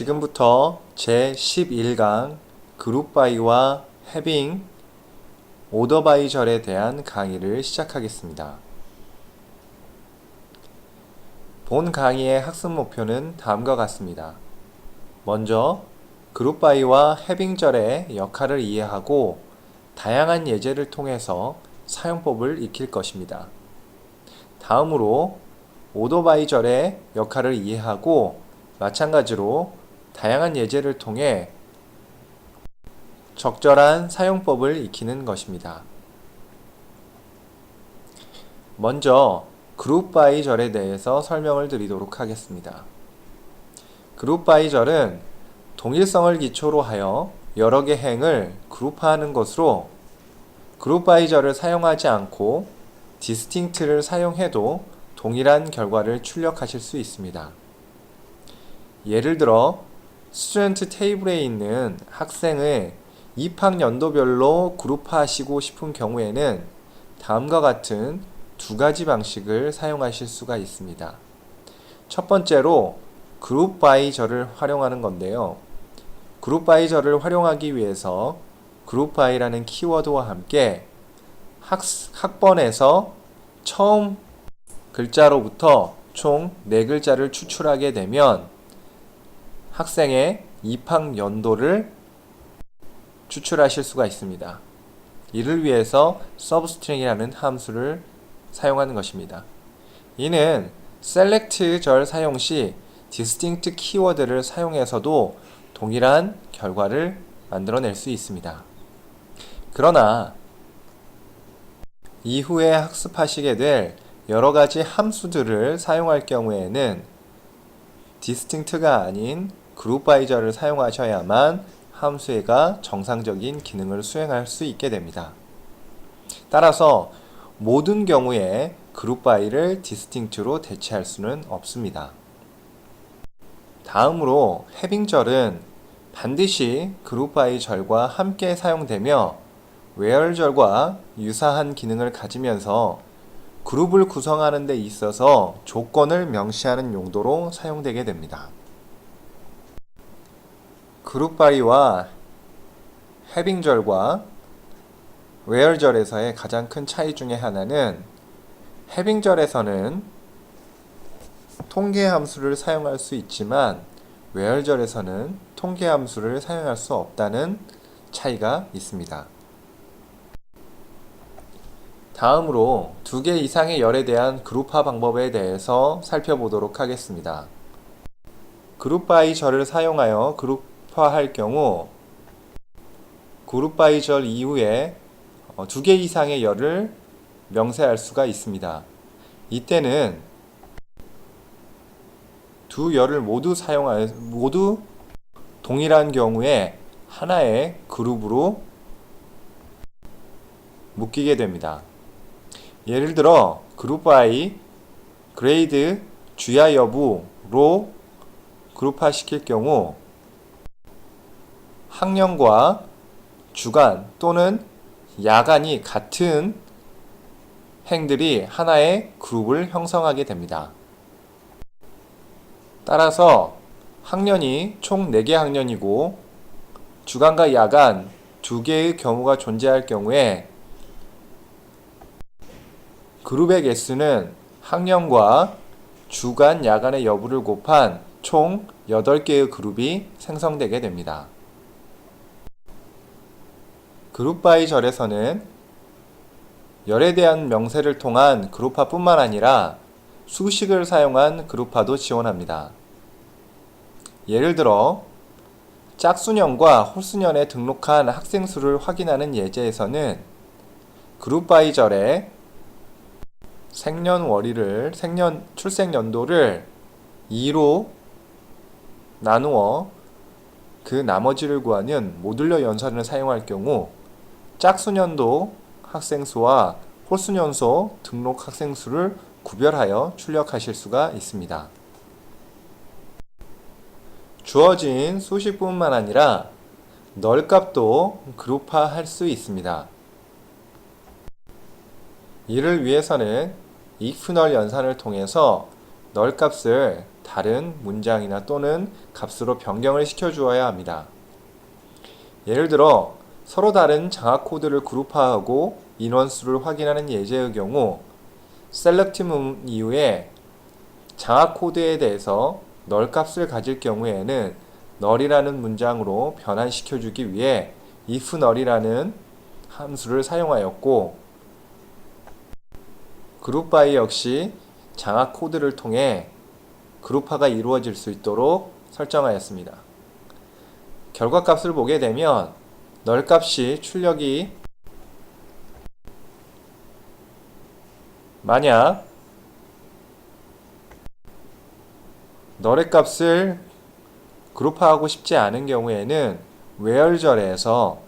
지금부터 제11강 그룹 바이와 해빙 오더 바이 절에 대한 강의를 시작하겠습니다. 본 강의의 학습 목표는 다음과 같습니다. 먼저 그룹 바이와 해빙 절의 역할을 이해하고 다양한 예제를 통해서 사용법을 익힐 것입니다. 다음으로 오더 바이 절의 역할을 이해하고 마찬가지로 다양한 예제를 통해 적절한 사용법을 익히는 것입니다. 먼저 그룹 바이 절에 대해서 설명을 드리도록 하겠습니다. 그룹 바이 절은 동일성을 기초로 하여 여러 개 행을 그룹화하는 것으로 그룹 바이 절을 사용하지 않고 디스팅트를 사용해도 동일한 결과를 출력하실 수 있습니다. 예를 들어 스튜던트 테이블에 있는 학생을 입학연도별로 그룹화하시고 싶은 경우에는 다음과 같은 두 가지 방식을 사용하실 수가 있습니다. 첫 번째로 그룹 바이 절을 활용하는 건데요. 그룹 바이 절을 활용하기 위해서 그룹 바이라는 키워드와 함께 학번에서 처음 글자로부터 총 4글자를 추출하게 되면 학생의 입학 연도를 추출하실 수가 있습니다. 이를 위해서 substring이라는 함수를 사용하는 것입니다. 이는 select 절 사용 시 distinct 키워드를 사용해서도 동일한 결과를 만들어낼 수 있습니다. 그러나 이후에 학습하시게 될 여러 가지 함수들을 사용할 경우에는 distinct가 아닌 그룹 바이 절을 사용하셔야만 함수가 정상적인 기능을 수행할 수 있게 됩니다. 따라서 모든 경우에 그룹 바이를 distinct로 대체할 수는 없습니다. 다음으로 해빙 절은 반드시 그룹 바이 절과 함께 사용되며 where 절과 유사한 기능을 가지면서 그룹을 구성하는 데 있어서 조건을 명시하는 용도로 사용되게 됩니다. 그룹 바이와 해빙 절과 where 절에서의 가장 큰 차이 중에 하나는 해빙 절에서는 통계 함수를 사용할 수 있지만 where 절에서는 통계 함수를 사용할 수 없다는 차이가 있습니다. 다음으로 2개 이상의 열에 대한 그룹화 방법에 대해서 살펴보도록 하겠습니다. 그룹 바이 절을 사용하여 그룹화할 경우 그룹 바이 절 이후에 2개 이상의 열을 명세할 수가 있습니다. 이때는 두 열을 모두 동일한 경우에 하나의 그룹으로 묶이게 됩니다. 예를 들어 그룹 바이 그레이드 주야 여부로 그룹화 시킬 경우 학년과 주간 또는 야간이 같은 행들이 하나의 그룹을 형성하게 됩니다. 따라서 학년이 총 4개 학년이고 주간과 야간 2개의 경우가 존재할 경우에 그룹의 개수는 학년과 주간, 야간의 여부를 곱한 총 8개의 그룹이 생성되게 됩니다. 그룹 바이 절에서는 열에 대한 명세를 통한 그룹화뿐만 아니라 수식을 사용한 그룹화도 지원합니다. 예를 들어 짝수년과 홀수년에 등록한 학생 수를 확인하는 예제에서는 그룹 바이 절에 출생연도를 2로 나누어 그 나머지를 구하는 모듈러 연산을 사용할 경우 짝수년도 학생수와 홀수년도 등록 학생수를 구별하여 출력하실 수가 있습니다. 주어진 수식뿐만 아니라 널값도 그룹화할 수 있습니다. 이를 위해서는 if 널 연산을 통해서 널값을 다른 문장이나 또는 값으로 변경을 시켜 주어야 합니다. 예를 들어 서로 다른 장학 코드를 그룹화하고 인원수를 확인하는 예제의 경우 select 문 이후에 장학 코드에 대해서 널 값을 가질 경우에는 널이라는 문장으로 변환시켜 주기 위해 if 널이라는 함수를 사용하였고 그룹 바이 역시 장학 코드를 통해 그룹화가 이루어질 수 있도록 설정하였습니다. 결과값을 보게 되면 널 값이 출력이 만약 널의 값을 그룹화하고 싶지 않은 경우에는 where절에서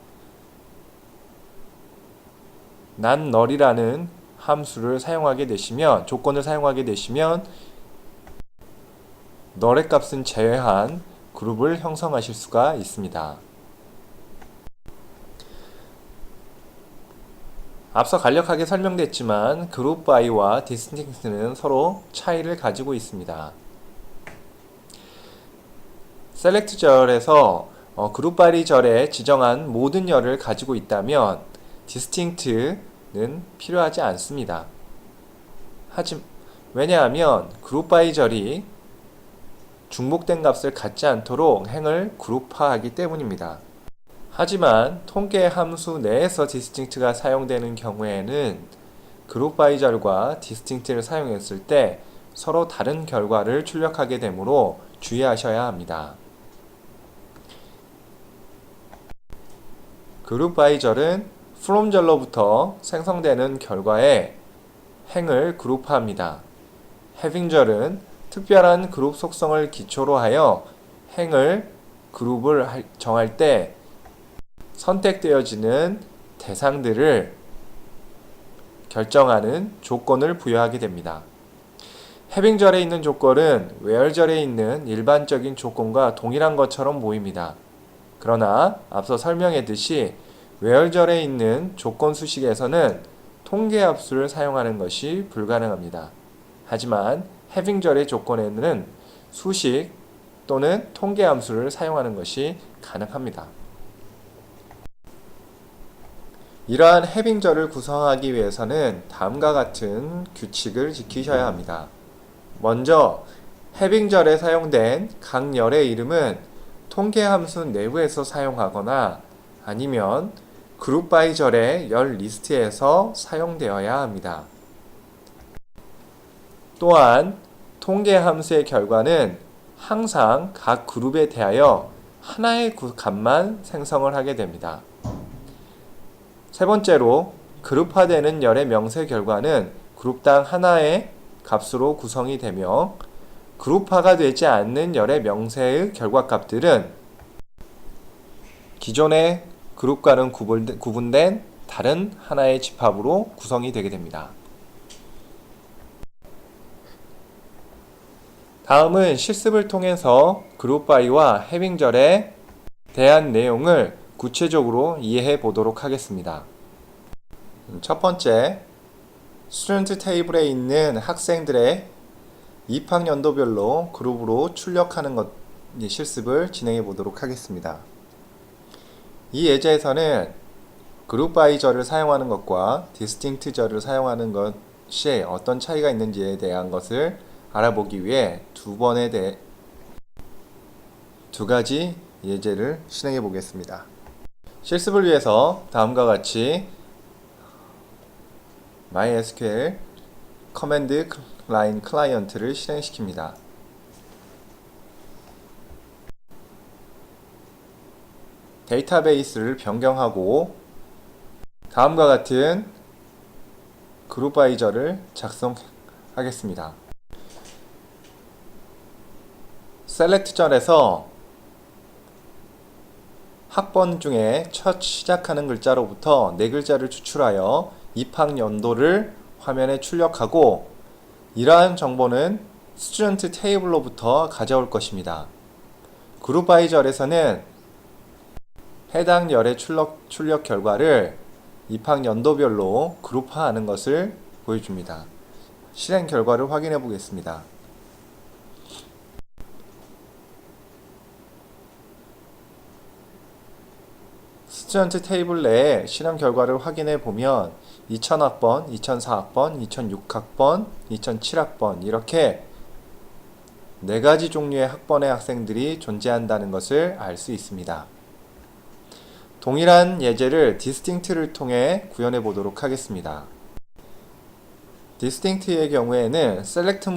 난 널이라는 함수를 사용하게 되시면 조건을 사용하게 되시면 널의 값은 제외한 그룹을 형성하실 수가 있습니다. 앞서 간략하게 설명됐지만 그룹 바이와 디스팅트는 서로 차이를 가지고 있습니다. 셀렉트 절에서 그룹 바이 절에 지정한 모든 열을 가지고 있다면 디스팅트는 필요하지 않습니다. 왜냐하면 그룹 바이 절이 중복된 값을 갖지 않도록 행을 그룹화하기 때문입니다. 하지만 통계 함수 내에서 distinct가 사용되는 경우에는 그룹 바이 절과 distinct를 사용했을 때 서로 다른 결과를 출력하게 되므로 주의하셔야 합니다. 그룹 바이 절은 from 절로부터 생성되는 결과에 행을 그룹화합니다. having 절은 특별한 그룹 속성을 기초로 하여 행을 그룹을 정할 때 선택되어지는 대상들을 결정하는 조건을 부여하게 됩니다. having 절에 있는 조건은 where 절에 있는 일반적인 조건과 동일한 것처럼 보입니다. 그러나 앞서 설명했듯이 where 절에 있는 조건 수식에서는 통계 함수를 사용하는 것이 불가능합니다. 하지만 having 절의 조건에는 수식 또는 통계 함수를 사용하는 것이 가능합니다. 이러한 having 절을 구성하기 위해서는 다음과 같은 규칙을 지키셔야 합니다. 먼저 having 절에 사용된 각 열의 이름은 통계 함수 내부에서 사용하거나 아니면 그룹 바이 절의 열 리스트에서 사용되어야 합니다. 또한 통계 함수의 결과는 항상 각 그룹에 대하여 하나의 값만 생성을 하게 됩니다. 세 번째로 그룹화되는 열의 명세 결과는 그룹당 하나의 값으로 구성이 되며 그룹화가 되지 않는 열의 명세의 결과값들은 기존의 그룹과는 구분된 다른 하나의 집합으로 구성이 되게 됩니다. 다음은 실습을 통해서 그룹 바이와 having 절에 대한 내용을 구체적으로 이해해 보도록 하겠습니다. 첫 번째, 스튜던트 테이블에 있는 학생들의 입학연도별로 그룹으로 출력하는 것 실습을 진행해 보도록 하겠습니다. 이 예제에서는 그룹 바이 절을 사용하는 것과 디스팅트 절을 사용하는 것이 어떤 차이가 있는지에 대한 것을 알아보기 위해 두 가지 예제를 실행해 보겠습니다. 실습을 위해서 다음과 같이 MySQL 커맨드 라인 클라이언트를 실행시킵니다. 데이터베이스를 변경하고 다음과 같은 그룹 바이 절을 작성하겠습니다. 셀렉트 절에서 학번 중에 첫 시작하는 글자로부터 네 글자를 추출하여 입학 연도를 화면에 출력하고 이러한 정보는 스튜던트 테이블로부터 가져올 것입니다. 그룹 바이 절에서는 해당 열의 출력 결과를 입학 연도별로 그룹화하는 것을 보여줍니다. 실행 결과를 확인해 보겠습니다. 스튜던트 테이블 내에 실험 결과를 확인해 보면 2000학번, 2004학번, 2006학번, 2007학번 이렇게 4가지 종류의 학번의 학생들이 존재한다는 것을 알 수 있습니다. 동일한 예제를 distinct를 통해 구현해 보도록 하겠습니다. distinct의 경우에는 select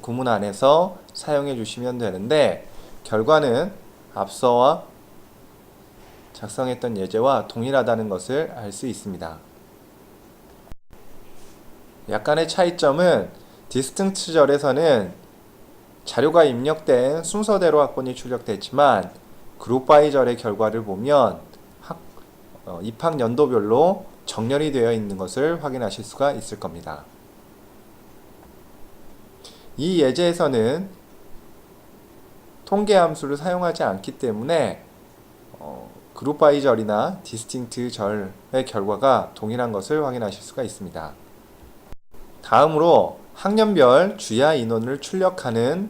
구문 안에서 사용해 주시면 되는데 결과는 앞서와 작성했던 예제와 동일하다는 것을 알 수 있습니다. 약간의 차이점은 distinct절에서는 자료가 입력된 순서대로 학번이 출력됐지만 그룹 바이 절의 결과를 보면 입학 연도별로 정렬이 되어 있는 것을 확인하실 수가 있을 겁니다. 이 예제에서는 통계 함수를 사용하지 않기 때문에 그룹 바이 절이나 디스팅트 절의 결과가 동일한 것을 확인하실 수가 있습니다. 다음으로 학년별 주야 인원을 출력하는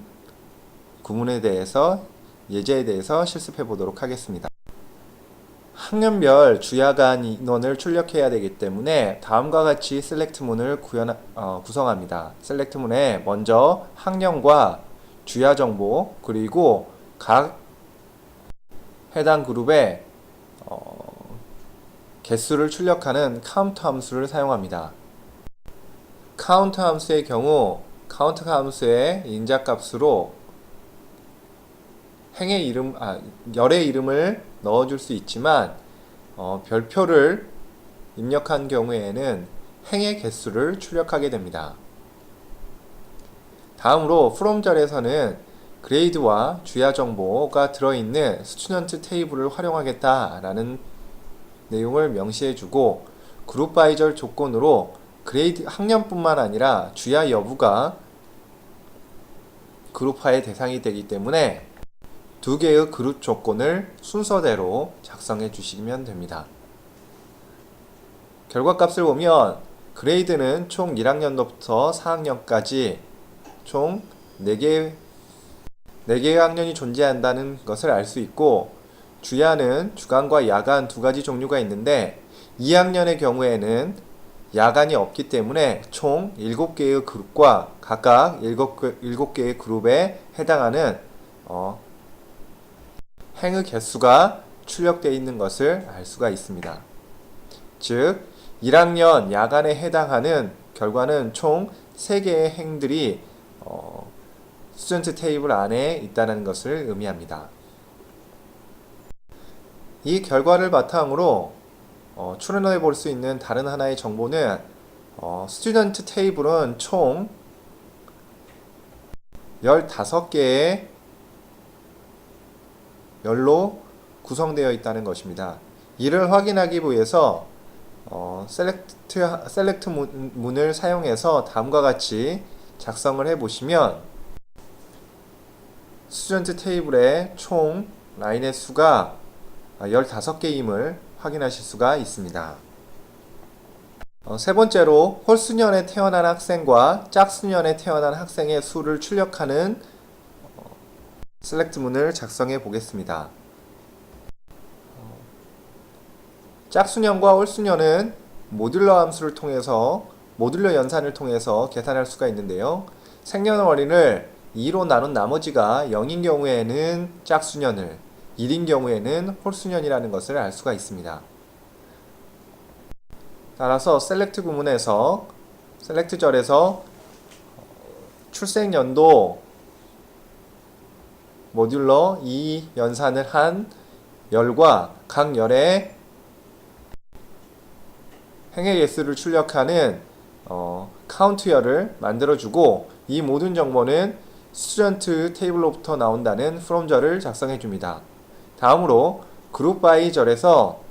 구문에 대해서 예제에 대해서 실습해 보도록 하겠습니다. 학년별 주야간 인원을 출력해야 되기 때문에 다음과 같이 셀렉트문을 구성합니다. 셀렉트문에 먼저 학년과 주야 정보 그리고 각 해당 그룹의 개수를 출력하는 카운트 함수를 사용합니다. 카운트 함수의 경우 카운트 함수의 인자값으로 열의 이름을 넣어줄 수 있지만 별표를 입력한 경우에는 행의 개수를 출력하게 됩니다. 다음으로 from절에서는 그레이드와 주야 정보가 들어있는 스튜던트 테이블을 활용하겠다라는 내용을 명시해주고 그룹 바이 절 조건으로 그레이드 학년뿐만 아니라 주야 여부가 그룹화의 대상이 되기 때문에 2개의 그룹 조건을 순서대로 작성해 주시면 됩니다. 결과값을 보면 그레이드는 총 1학년도부터 4학년까지 총 4개의 학년이 존재한다는 것을 알 수 있고 주야는 주간과 야간 2가지 종류가 있는데 2학년의 경우에는 야간이 없기 때문에 총 7개의 그룹과 각각 7개의 그룹에 해당하는 행의 개수가 출력되어 있는 것을 알 수가 있습니다. 즉 1학년 야간에 해당하는 결과는 총 3개의 행들이 스튜던트 테이블 안에 있다는 것을 의미합니다. 이 결과를 바탕으로 추론해 볼 수 있는 다른 하나의 정보는 스튜던트 테이블은 총 15개의 열로 구성되어 있다는 것입니다. 이를 확인하기 위해서 셀렉트 문을 사용해서 다음과 같이 작성을 해 보시면 스튜던트 테이블의 총 라인의 수가 15개임을 확인하실 수가 있습니다. 세 번째로 홀수년에 태어난 학생과 짝수년에 태어난 학생의 수를 출력하는 셀렉트문을 작성해 보겠습니다. 짝수년과 홀수년은 모듈러 함수를 통해서 모듈러 연산을 통해서 계산할 수가 있는데요. 생년월일을 2로 나눈 나머지가 0인 경우에는 짝수년을 1인 경우에는 홀수년이라는 것을 알 수가 있습니다. 따라서 셀렉트 구문에서 셀렉트절에서 출생연도 모듈러 2 연산을 한 열과 각 열의 행의 개수를 출력하는 카운트열을 만들어주고 이 모든 정보는 스튜던트 테이블로부터 나온다는 from절을 작성해 줍니다. 다음으로 그룹 바이 절에서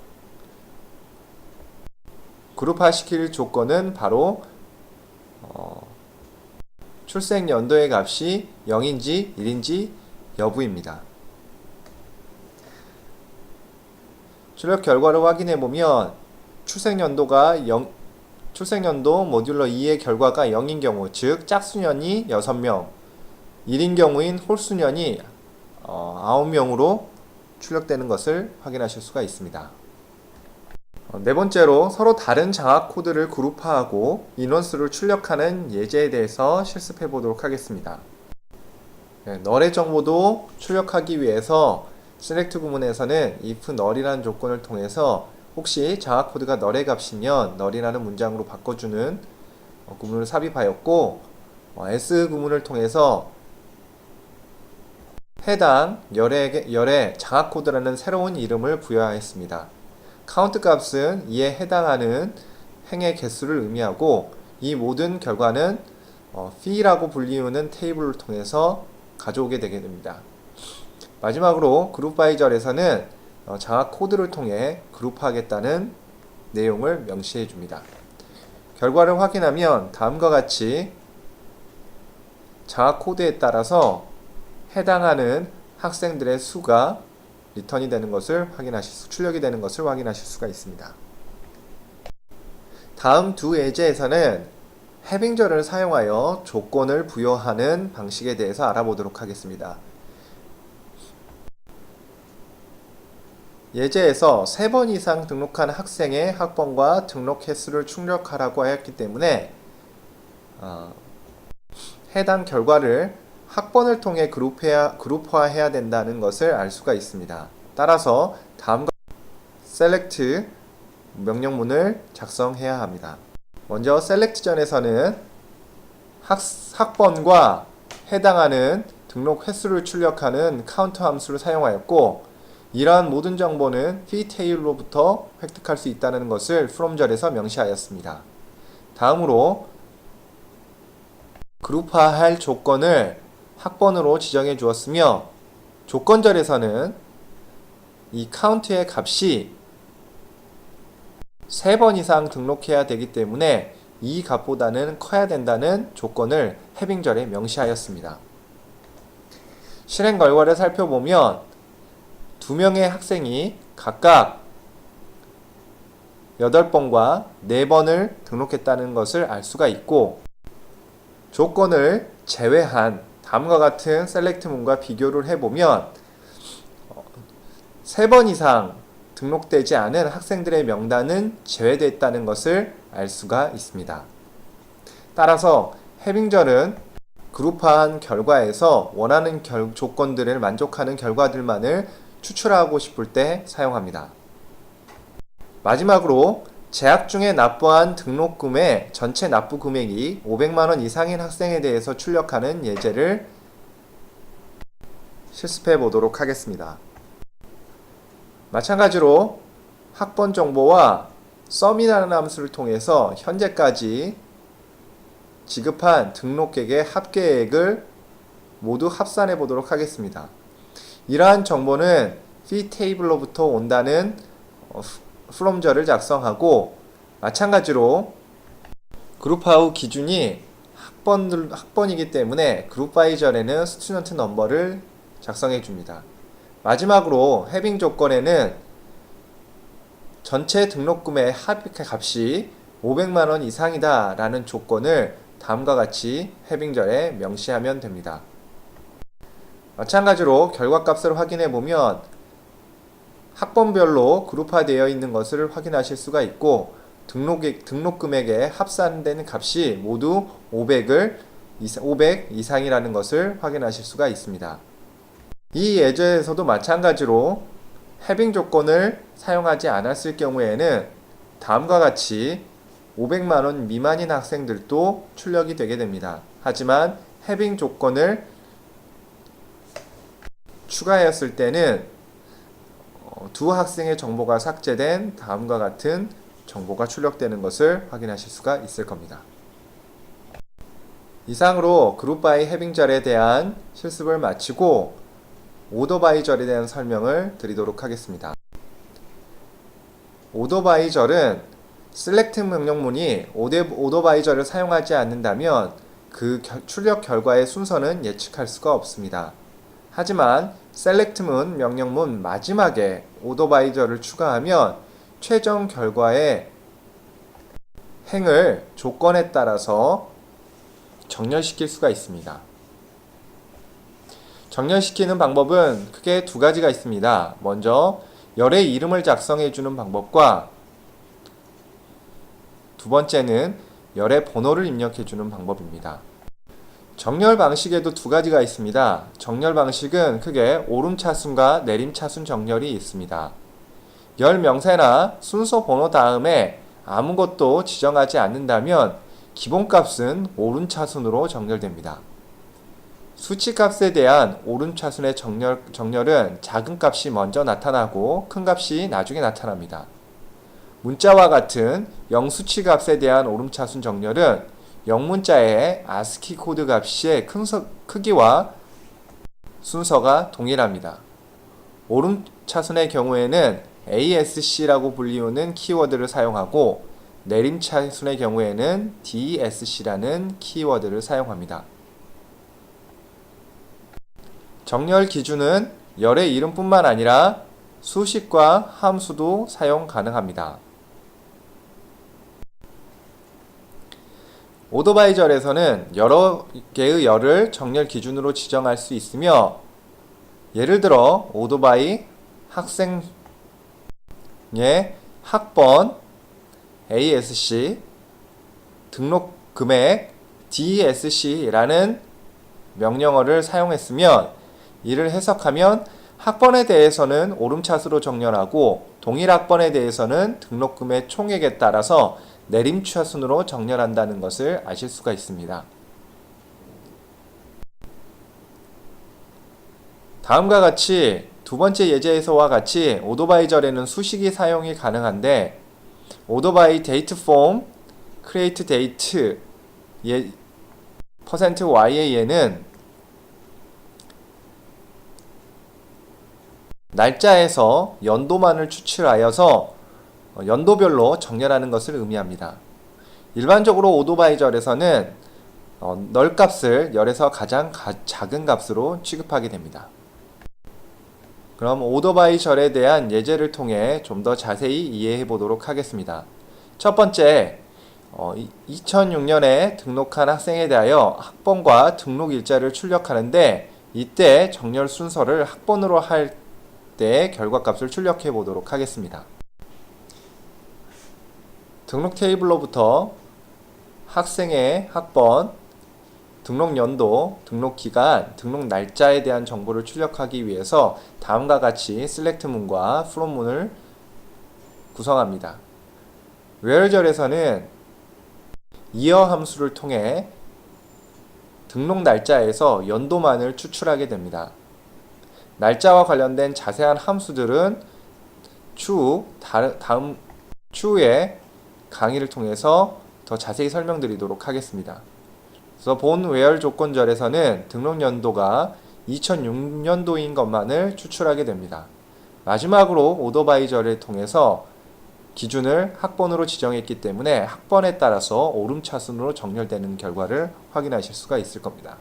그룹화 시킬 조건은 바로 출생 연도의 값이 0인지 1인지 여부입니다. 출력 결과를 확인해 보면 출생연도 모듈러 2의 결과가 0인 경우, 즉 짝수년이 6명, 1인 경우인 홀수년이 9명으로 출력되는 것을 확인하실 수가 있습니다. 네 번째로 서로 다른 장학 코드를 그룹화하고 인원수를 출력하는 예제에 대해서 실습해 보도록 하겠습니다. 널의 정보도 출력하기 위해서 select 구문에서는 if nul이라는 조건을 통해서 혹시 장학 코드가 널의 값이면 nul이라는 문장으로 바꿔주는 구문을 삽입하였고, as 구문을 통해서 해당 열의 장학 코드라는 새로운 이름을 부여하였습니다. count 값은 이에 해당하는 행의 개수를 의미하고, 이 모든 결과는 fee라고 불리우는 테이블을 통해서 가져오게 되게 됩니다. 마지막으로 그룹 바이 절에서는 장학 코드를 통해 그룹하겠다는 내용을 명시해 줍니다. 결과를 확인하면 다음과 같이 장학 코드에 따라서 해당하는 학생들의 수가 리턴이 되는 것을 출력이 되는 것을 확인하실 수가 있습니다. 다음 두 예제에서는 해빙절을 사용하여 조건을 부여하는 방식에 대해서 알아보도록 하겠습니다. 예제에서 3번 이상 등록한 학생의 학번과 등록 횟수를 출력하라고 하였기 때문에 해당 결과를 학번을 통해 그룹화해야 된다는 것을 알 수가 있습니다. 따라서 다음과 select 명령문을 작성해야 합니다. 먼저 select 전에서는 학번과 해당하는 등록 횟수를 출력하는 count 함수를 사용하였고, 이러한 모든 정보는 fee 테이블로부터 획득할 수 있다는 것을 from 절에서 명시하였습니다. 다음으로 그룹화할 조건을 학번으로 지정해 주었으며, 조건절에서는 이 count의 값이 3번 이상 등록해야 되기 때문에 이 값보다는 커야 된다는 조건을 해빙절에 명시하였습니다. 실행 결과를 살펴보면 2명의 학생이 각각 8번과 4번을 등록했다는 것을 알 수가 있고, 조건을 제외한 다음과 같은 셀렉트문과 비교를 해보면 3번 이상 등록되지 않은 학생들의 명단은 제외됐다는 것을 알 수가 있습니다. 따라서 해빙절은 그룹화한 결과에서 원하는 조건들을 만족하는 결과들만을 추출하고 싶을 때 사용합니다. 마지막으로 재학 중에 납부한 등록금의 전체 납부 금액이 500만원 이상인 학생에 대해서 출력하는 예제를 실습해 보도록 하겠습니다. 마찬가지로 학번 정보와 sum이라는 함수를 통해서 현재까지 지급한 등록객의 합계액을 모두 합산해 보도록 하겠습니다. 이러한 정보는 fee 테이블로부터 온다는 from절을 작성하고, 마찬가지로 그룹화 후 기준이 학번이기 때문에 그룹 바이 절에는 스튜던트 넘버를 작성해 줍니다. 마지막으로 해빙 조건에는 전체 등록금의 합격값이 500만원 이상이다 라는 조건을 다음과 같이 해빙절에 명시하면 됩니다. 마찬가지로 결과값을 확인해 보면 학번별로 그룹화되어 있는 것을 확인하실 수가 있고, 등록금액에 합산된 값이 모두 500 이상이라는 것을 확인하실 수가 있습니다. 이 예제에서도 마찬가지로 해빙 조건을 사용하지 않았을 경우에는 다음과 같이 500만원 미만인 학생들도 출력이 되게 됩니다. 하지만 해빙 조건을 추가하였을 때는 두 학생의 정보가 삭제된 다음과 같은 정보가 출력되는 것을 확인하실 수가 있을 겁니다. 이상으로 그룹 바이 해빙 절에 대한 실습을 마치고 오더 바이 절에 대한 설명을 드리도록 하겠습니다. 오더 바이 절은 select 명령문이 오더 바이 절을 사용하지 않는다면 그 출력 결과의 순서는 예측할 수가 없습니다. 하지만 select문 명령문 마지막에 오더 바이 절을 추가하면 최종 결과의 행을 조건에 따라서 정렬시킬 수가 있습니다. 정렬시키는 방법은 크게 두 가지가 있습니다. 먼저 열의 이름을 작성해 주는 방법과 두 번째는 열의 번호를 입력해주는 방법입니다. 정렬 방식에도 두 가지가 있습니다. 정렬 방식은 크게 오름차순과 내림차순 정렬이 있습니다. 열 명세나 순서 번호 다음에 아무것도 지정하지 않는다면 기본값은 오름차순으로 정렬됩니다. 수치값에 대한 오름차순의 정렬은 작은 값이 먼저 나타나고 큰 값이 나중에 나타납니다. 문자와 같은 영수치 값에 대한 오름차순 정렬은 영문자의 ASCII 코드 값의 크기와 순서가 동일합니다. 오름차순의 경우에는 ASC라고 불리우는 키워드를 사용하고 내림차순의 경우에는 DSC라는 키워드를 사용합니다. 정렬 기준은 열의 이름뿐만 아니라 수식과 함수도 사용 가능합니다. 오더바이절에서는 여러 개의 열을 정렬 기준으로 지정할 수 있으며, 예를 들어 오토바이 학생의 학번 ASC, 등록 금액 DSC라는 명령어를 사용했으면 이를 해석하면 학번에 대해서는 오름차수로 정렬하고 동일 학번에 대해서는 등록금의 총액에 따라서 내림차순으로 정렬한다는 것을 아실 수가 있습니다. 다음과 같이 두 번째 예제에서와 같이 오토바이절에는 수식이 사용이 가능한데, 오토바이 데이트 폼 create date %y의 예는 날짜에서 연도만을 추출하여서 연도별로 정렬하는 것을 의미합니다. 일반적으로 오토바이절에서는 널 값을 열에서 가장 작은 값으로 취급하게 됩니다. 그럼 오토바이절에 대한 예제를 통해 좀 더 자세히 이해해 보도록 하겠습니다. 첫 번째, 2006년에 등록한 학생에 대하여 학번과 등록 일자를 출력하는데, 이때 정렬 순서를 학번으로 할 때 결과값을 출력해 보도록 하겠습니다. 등록 테이블로부터 학생의 학번, 등록 연도, 등록 기간, 등록 날짜에 대한 정보를 출력하기 위해서 다음과 같이 select 문과 from 문을 구성합니다. where절에서는 year 함수를 통해 등록 날짜에서 연도만을 추출하게 됩니다. 날짜와 관련된 자세한 함수들은 다음 추후에 강의를 통해서 더 자세히 설명드리도록 하겠습니다. 그래서 본 where 조건절에서는 등록 연도가 2006년도인 것만을 추출하게 됩니다. 마지막으로 오토바이절을 통해서 기준을 학번으로 지정했기 때문에 학번에 따라서 오름차순으로 정렬되는 결과를 확인하실 수가 있을 겁니다.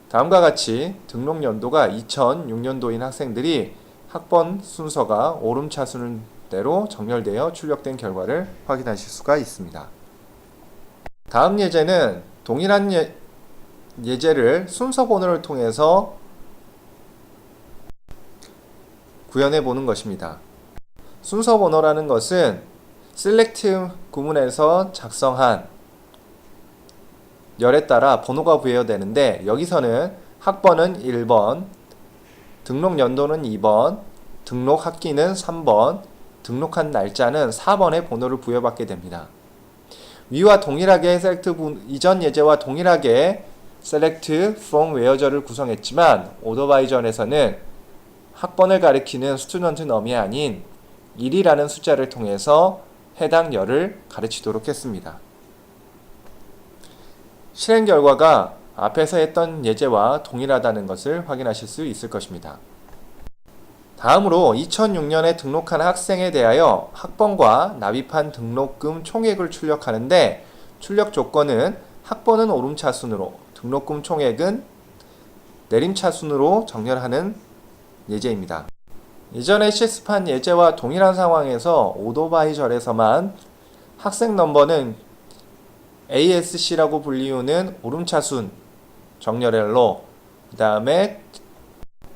다음과 같이 등록 연도가 2006년도인 학생들이 학번 순서가 오름차순대로 정렬되어 출력된 결과를 확인하실 수가 있습니다. 다음 예제는 동일한 예제를 순서 번호를 통해서 구현해 보는 것입니다. 순서 번호라는 것은 select 구문에서 작성한 열에 따라 번호가 부여되는데, 여기서는 학번은 1번, 등록 연도는 2번, 등록 학기는 3번, 등록한 날짜는 4번의 번호를 부여받게 됩니다. 위와 동일하게 이전 예제와 동일하게 select from where절을 구성했지만, 오토바이절에서는 학번을 가리키는 스튜던트 넘이 아닌 1이라는 숫자를 통해서 해당 열을 가르치도록 했습니다. 실행 결과가 앞에서 했던 예제와 동일하다는 것을 확인하실 수 있을 것입니다. 다음으로 2006년에 등록한 학생에 대하여 학번과 납입한 등록금 총액을 출력하는데, 출력 조건은 학번은 오름차순으로, 등록금 총액은 내림차순으로 정렬하는 예제입니다. 이전에 실습한 예제와 동일한 상황에서 오토바이절에서만 학생 넘버는 ASC라고 불리우는 오름차순 정렬열로, 그 다음에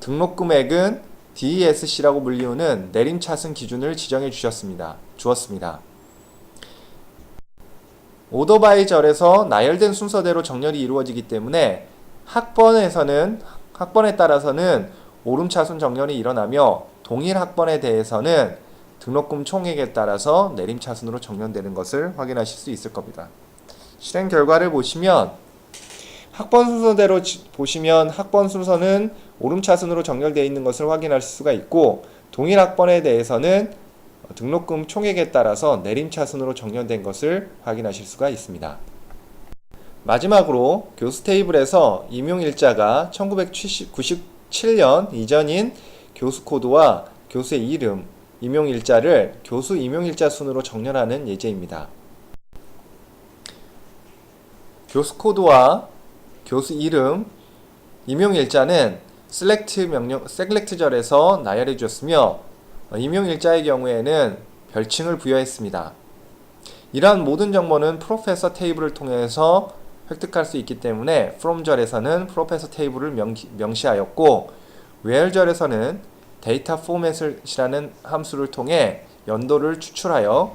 등록 금액은 DSC라고 불리우는 내림차순 기준을 지정해 주었습니다. 오더 바이 절에서 나열된 순서대로 정렬이 이루어지기 때문에 학번에 따라서는 오름차순 정렬이 일어나며 동일 학번에 대해서는 등록금 총액에 따라서 내림차순으로 정렬되는 것을 확인하실 수 있을 겁니다. 실행 결과를 보시면 학번 순서대로 보시면 학번 순서는 오름차순으로 정렬되어 있는 것을 확인하실 수가 있고, 동일 학번에 대해서는 등록금 총액에 따라서 내림차순으로 정렬된 것을 확인하실 수가 있습니다. 마지막으로 교수 테이블에서 임용일자가 1997년 이전인 교수 코드와 교수의 이름, 임용일자를 교수 임용일자 순으로 정렬하는 예제입니다. 교수 코드와 교수 이름, 임용일자는 select 절에서 나열해 주었으며, 임용일자의 경우에는 별칭을 부여했습니다. 이러한 모든 정보는 프로페서 테이블을 통해서 획득할 수 있기 때문에 from 절에서는 프로페서 테이블을 명시하였고, where 절에서는 데이터 포맷이라는 함수를 통해 연도를 추출하여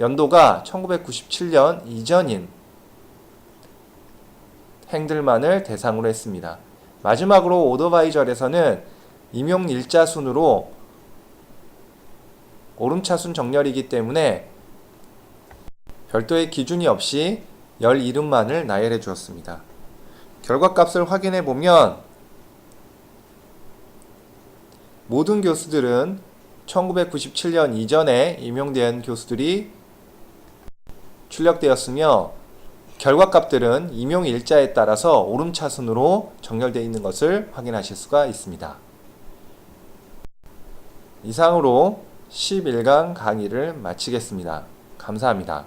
연도가 1997년 이전인 행들만을 대상으로 했습니다. 마지막으로 오더 바이 절에서는 임용일자 순으로 오름차순 정렬이기 때문에 별도의 기준이 없이 열 이름만을 나열해 주었습니다. 결과값을 확인해 보면 모든 교수들은 1997년 이전에 임용된 교수들이 출력되었으며, 결과값들은 임용일자에 따라서 오름차순으로 정렬되어 있는 것을 확인하실 수가 있습니다. 이상으로 11강 강의를 마치겠습니다. 감사합니다.